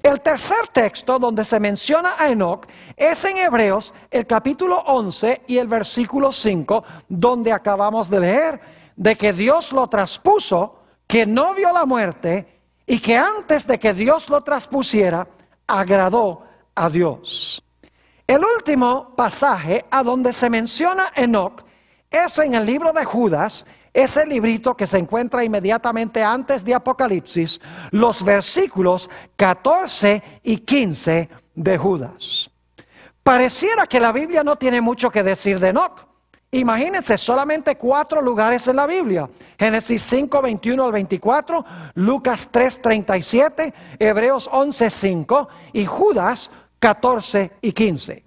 El tercer texto donde se menciona a Enoc es en Hebreos, el capítulo 11 y el versículo 5, donde acabamos de leer, de que Dios lo traspuso, que no vio la muerte y que antes de que Dios lo traspusiera, agradó a Dios. El último pasaje a donde se menciona Enoc es en el libro de Judas, ese librito que se encuentra inmediatamente antes de Apocalipsis, los versículos 14 y 15 de Judas. Pareciera que la Biblia no tiene mucho que decir de Enoc. Imagínense, solamente 4 lugares en la Biblia: Génesis 5, 21 al 24, Lucas 3, 37, Hebreos 11, 5 y Judas 14 y 15.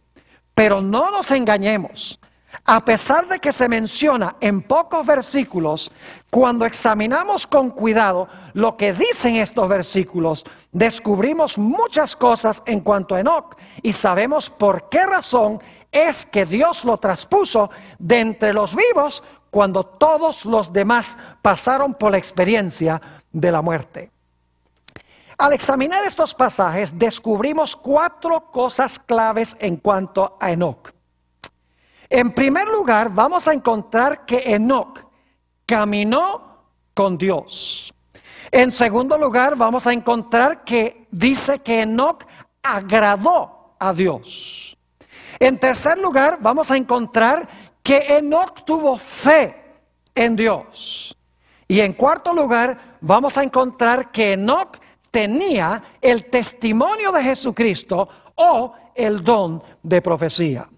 Pero no nos engañemos. A pesar de que se menciona en pocos versículos, cuando examinamos con cuidado lo que dicen estos versículos, descubrimos muchas cosas en cuanto a Enoc y sabemos por qué razón es que Dios lo traspuso de entre los vivos cuando todos los demás pasaron por la experiencia de la muerte. Al examinar estos pasajes, descubrimos 4 cosas claves en cuanto a Enoc. En primer lugar, vamos a encontrar que Enoc caminó con Dios. En segundo lugar, vamos a encontrar que dice que Enoc agradó a Dios. En tercer lugar, vamos a encontrar que Enoc tuvo fe en Dios. Y en cuarto lugar, vamos a encontrar que Enoc tenía el testimonio de Jesucristo o el don de profecía.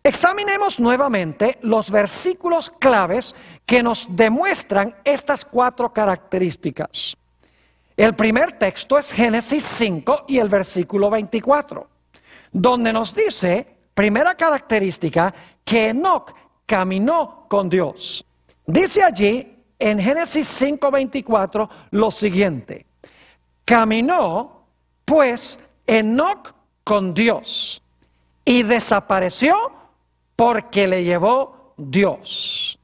Examinemos nuevamente los versículos claves que nos demuestran estas 4 características. El primer texto es Génesis 5 y el versículo 24, donde nos dice, primera característica, que Enoc caminó con Dios. Dice allí en Génesis 5, 24 lo siguiente: caminó pues Enoc con Dios y desapareció porque le llevó Dios.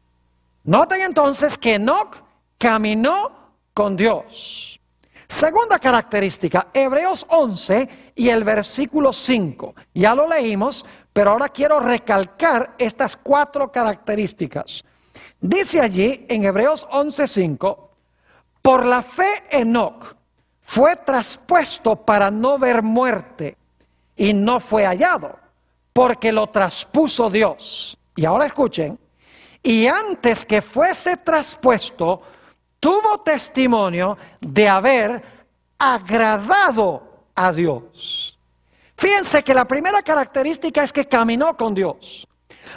Noten entonces que Enoc caminó con Dios. Segunda característica, Hebreos 11 y el versículo 5. Ya lo leímos, pero ahora quiero recalcar estas 4 características. Dice allí en Hebreos 11:5, por la fe Enoc fue traspuesto para no ver muerte y no fue hallado, porque lo traspuso Dios. Y ahora escuchen, y antes que fuese traspuesto, tuvo testimonio de haber agradado a Dios. Fíjense que la primera característica es que caminó con Dios.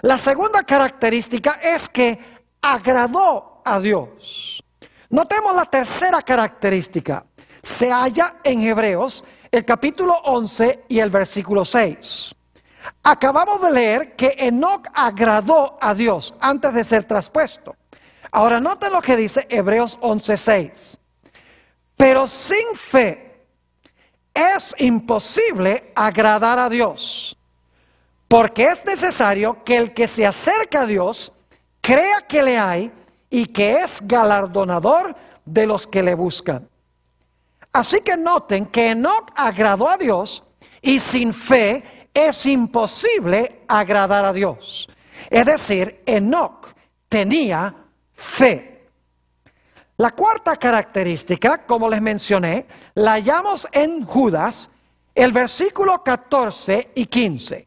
La segunda característica es que agradó a Dios. Notemos la tercera característica. Se halla en Hebreos, el capítulo 11 y el versículo 6. Acabamos de leer que Enoc agradó a Dios antes de ser traspuesto. Ahora noten lo que dice Hebreos 11:6. Pero sin fe es imposible agradar a Dios, porque es necesario que el que se acerca a Dios crea que le hay y que es galardonador de los que le buscan. Así que noten que Enoc agradó a Dios y sin fe es imposible agradar a Dios. Es decir, Enoc tenía fe. La cuarta característica, como les mencioné, la hallamos en Judas, el versículo 14 y 15.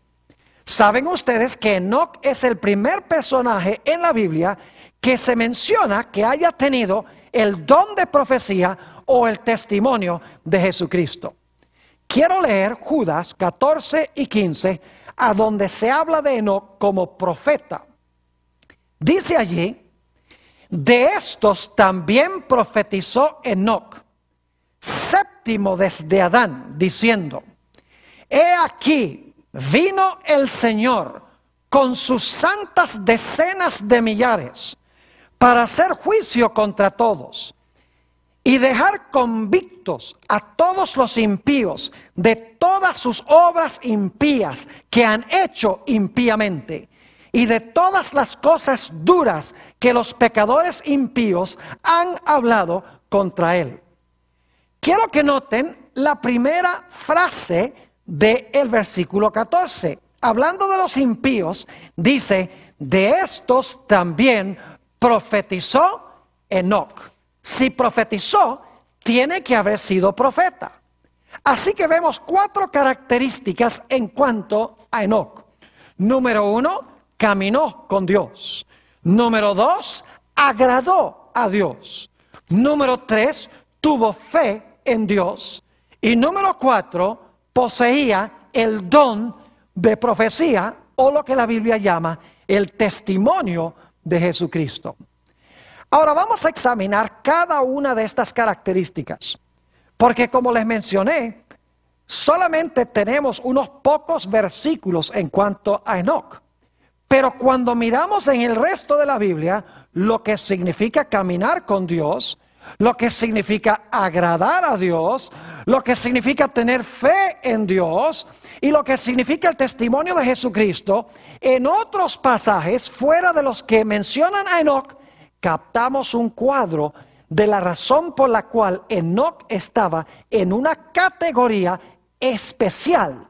Saben ustedes que Enoc es el primer personaje en la Biblia que se menciona que haya tenido el don de profecía o el testimonio de Jesucristo. Quiero leer Judas 14 y 15, a donde se habla de Enoc como profeta. Dice allí, de estos también profetizó Enoc, séptimo desde Adán, diciendo, he aquí, vino el Señor con sus santas decenas de millares para hacer juicio contra todos y dejar convictos a todos los impíos de todas sus obras impías que han hecho impíamente y de todas las cosas duras que los pecadores impíos han hablado contra él. Quiero que noten la primera frase del versículo 14. Hablando de los impíos, dice, de estos también profetizó Enoc. Si profetizó, tiene que haber sido profeta. Así que vemos 4 características en cuanto a Enoc. Número 1, caminó con Dios. Número 2, agradó a Dios. Número 3, tuvo fe en Dios. Y número 4, poseía el don de profecía, o lo que la Biblia llama el testimonio de Jesucristo. Ahora vamos a examinar cada una de estas características, porque como les mencioné, solamente tenemos unos pocos versículos en cuanto a Enoc. Pero cuando miramos en el resto de la Biblia, lo que significa caminar con Dios, lo que significa agradar a Dios, lo que significa tener fe en Dios y lo que significa el testimonio de Jesucristo, en otros pasajes fuera de los que mencionan a Enoc, captamos un cuadro de la razón por la cual Enoc estaba en una categoría especial.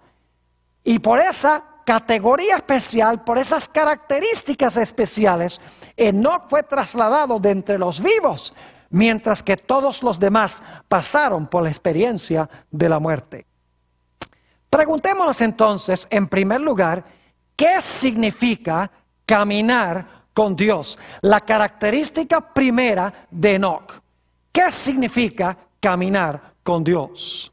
Y por esa categoría especial, por esas características especiales, Enoc fue trasladado de entre los vivos, mientras que todos los demás pasaron por la experiencia de la muerte. Preguntémonos entonces, en primer lugar, ¿qué significa caminar con Dios? La característica primera de Enoc. ¿Qué significa caminar con Dios?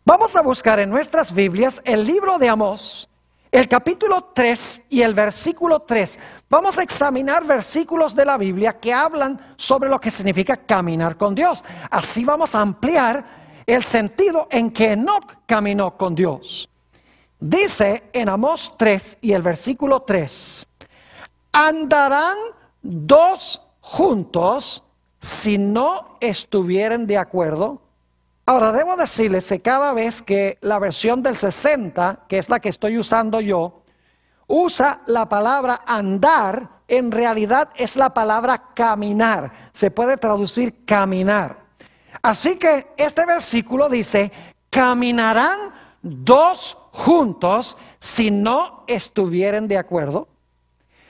Vamos a buscar en nuestras Biblias el libro de Amós, el capítulo 3 y el versículo 3. Vamos a examinar versículos de la Biblia que hablan sobre lo que significa caminar con Dios. Así vamos a ampliar el sentido en que Enoc caminó con Dios. Dice en Amós 3 y el versículo 3: ¿andarán 2 juntos si no estuvieren de acuerdo? Ahora, debo decirles que cada vez que la versión del 60, que es la que estoy usando yo, usa la palabra andar, en realidad es la palabra caminar. Se puede traducir caminar. Así que este versículo dice, ¿caminarán 2 juntos si no estuvieren de acuerdo?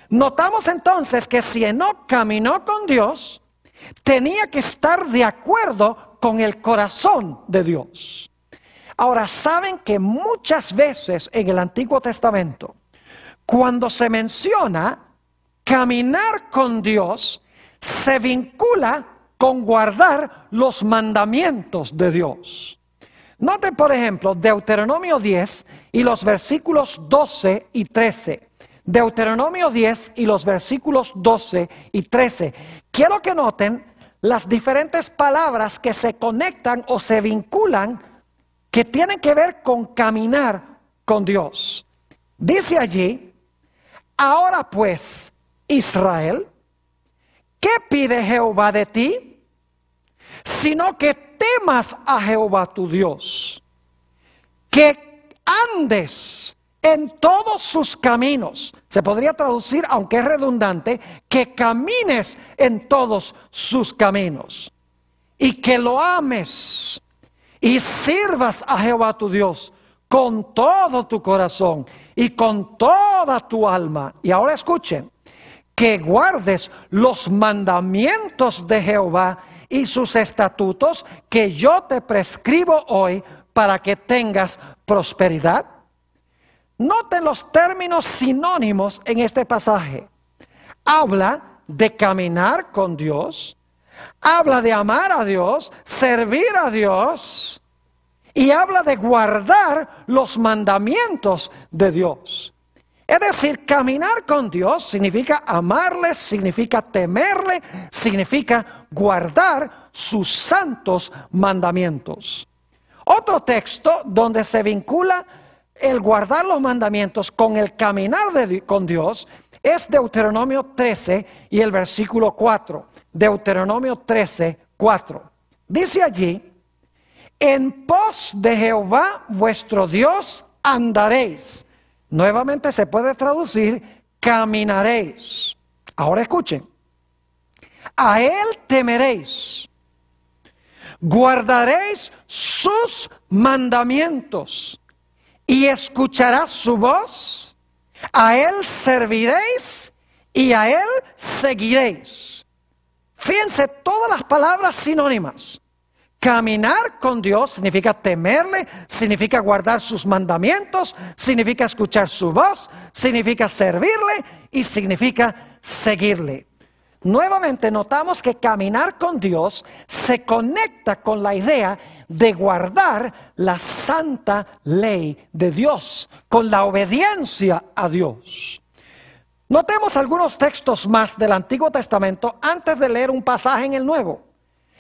Notamos entonces que si Enoc caminó con Dios, tenía que estar de acuerdo con el corazón de Dios. Ahora, saben que muchas veces en el Antiguo Testamento, cuando se menciona caminar con Dios, se vincula con guardar los mandamientos de Dios. Noten, por ejemplo, Deuteronomio 10 y los versículos 12 y 13. Deuteronomio 10 y los versículos 12 y 13. Quiero que noten las diferentes palabras que se conectan o se vinculan, que tienen que ver con caminar con Dios. Dice allí, ahora pues, Israel, ¿qué pide Jehová de ti? Sino que temas a Jehová tu Dios, que andes en todos sus caminos. Se podría traducir, aunque es redundante, que camines en todos sus caminos. Y que lo ames y sirvas a Jehová tu Dios con todo tu corazón y con toda tu alma. Y ahora escuchen, que guardes los mandamientos de Jehová y sus estatutos que yo te prescribo hoy para que tengas prosperidad. Noten los términos sinónimos en este pasaje. Habla de caminar con Dios, habla de amar a Dios, servir a Dios, y habla de guardar los mandamientos de Dios. Es decir, caminar con Dios significa amarle, significa temerle, significa guardar sus santos mandamientos. Otro texto donde se vincula el guardar los mandamientos con el caminar con Dios es Deuteronomio 13 y el versículo 4. Deuteronomio 13, 4. Dice allí, en pos de Jehová vuestro Dios andaréis. Nuevamente se puede traducir, caminaréis. Ahora escuchen, a él temeréis, guardaréis sus mandamientos y escucharás su voz, a Él serviréis y a Él seguiréis. Fíjense todas las palabras sinónimas. Caminar con Dios significa temerle, significa guardar sus mandamientos, significa escuchar su voz, significa servirle y significa seguirle. Nuevamente notamos que caminar con Dios se conecta con la idea de guardar la santa ley de Dios, con la obediencia a Dios. Notemos algunos textos más del Antiguo Testamento antes de leer un pasaje en el Nuevo.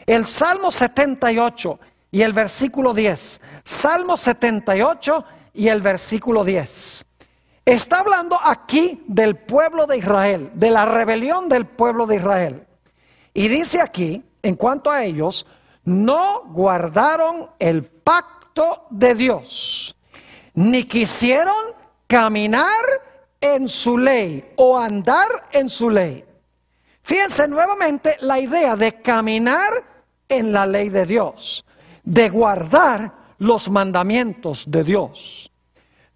El Salmo 78 y el versículo 10. Salmo 78 y el versículo 10. Está hablando aquí del pueblo de Israel, de la rebelión del pueblo de Israel. Y dice aquí, en cuanto a ellos, no guardaron el pacto de Dios, ni quisieron caminar en su ley o andar en su ley. Fíjense nuevamente la idea de caminar en la ley de Dios, de guardar los mandamientos de Dios.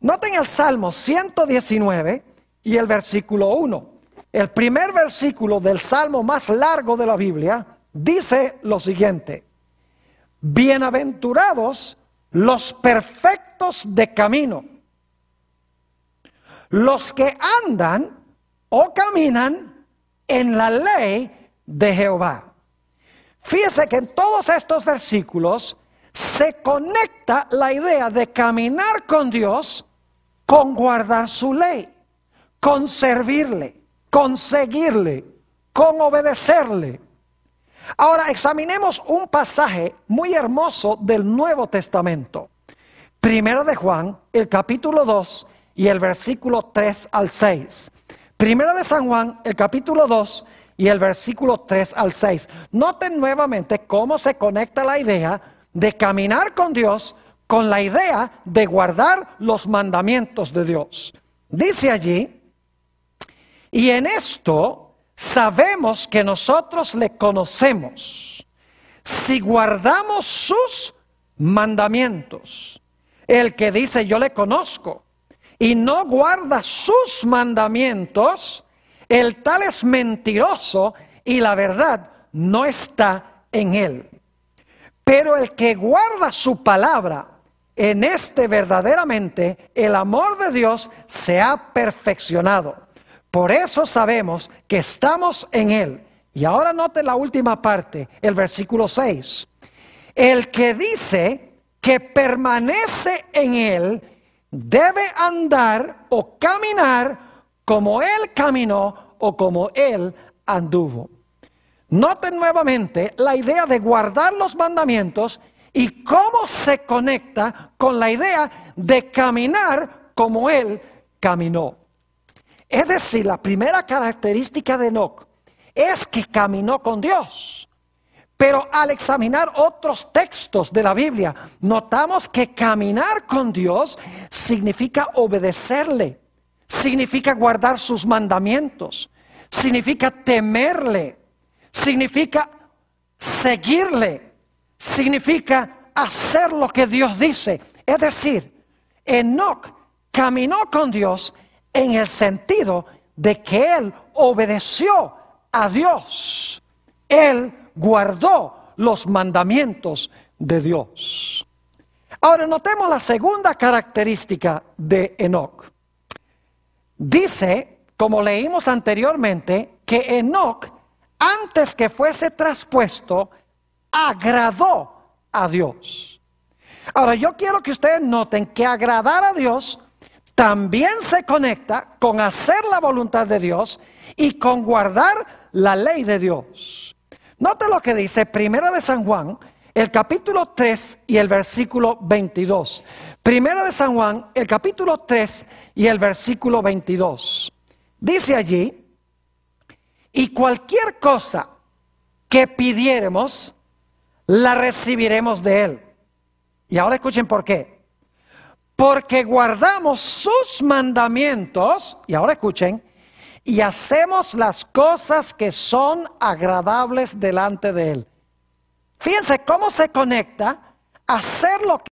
Noten el Salmo 119 y el versículo 1. El primer versículo del Salmo más largo de la Biblia dice lo siguiente: bienaventurados los perfectos de camino, los que andan o caminan en la ley de Jehová. Fíjese que en todos estos versículos se conecta la idea de caminar con Dios con guardar su ley, con servirle, con seguirle, con obedecerle. Ahora examinemos un pasaje muy hermoso del Nuevo Testamento. Primera de Juan, el capítulo 2 y el versículo 3 al 6. Primera de San Juan, el capítulo 2 y el versículo 3 al 6. Noten nuevamente cómo se conecta la idea de caminar con Dios con la idea de guardar los mandamientos de Dios. Dice allí: y en esto sabemos que nosotros le conocemos, si guardamos sus mandamientos. El que dice yo le conozco y no guarda sus mandamientos, el tal es mentiroso y la verdad no está en él. Pero el que guarda su palabra, en este verdaderamente el amor de Dios se ha perfeccionado. Por eso sabemos que estamos en él. Y ahora note la última parte, el versículo 6. El que dice que permanece en él debe andar o caminar como él caminó o como él anduvo. Noten nuevamente la idea de guardar los mandamientos y cómo se conecta con la idea de caminar como él caminó. Es decir, la primera característica de Enoc es que caminó con Dios. Pero al examinar otros textos de la Biblia, notamos que caminar con Dios significa obedecerle, significa guardar sus mandamientos, significa temerle, significa seguirle, significa hacer lo que Dios dice. Es decir, Enoc caminó con Dios en el sentido de que él obedeció a Dios. Él guardó los mandamientos de Dios. Ahora notemos la segunda característica de Enoc. Dice, como leímos anteriormente, que Enoc, antes que fuese traspuesto, agradó a Dios. Ahora yo quiero que ustedes noten que agradar a Dios también se conecta con hacer la voluntad de Dios y con guardar la ley de Dios. Note lo que dice Primera de San Juan, el capítulo 3 y el versículo 22. Primera de San Juan, el capítulo 3 y el versículo 22. Dice allí: y cualquier cosa que pidiéremos, la recibiremos de él. Y ahora escuchen por qué. Porque guardamos sus mandamientos, y ahora escuchen, y hacemos las cosas que son agradables delante de él. Fíjense cómo se conecta hacer lo que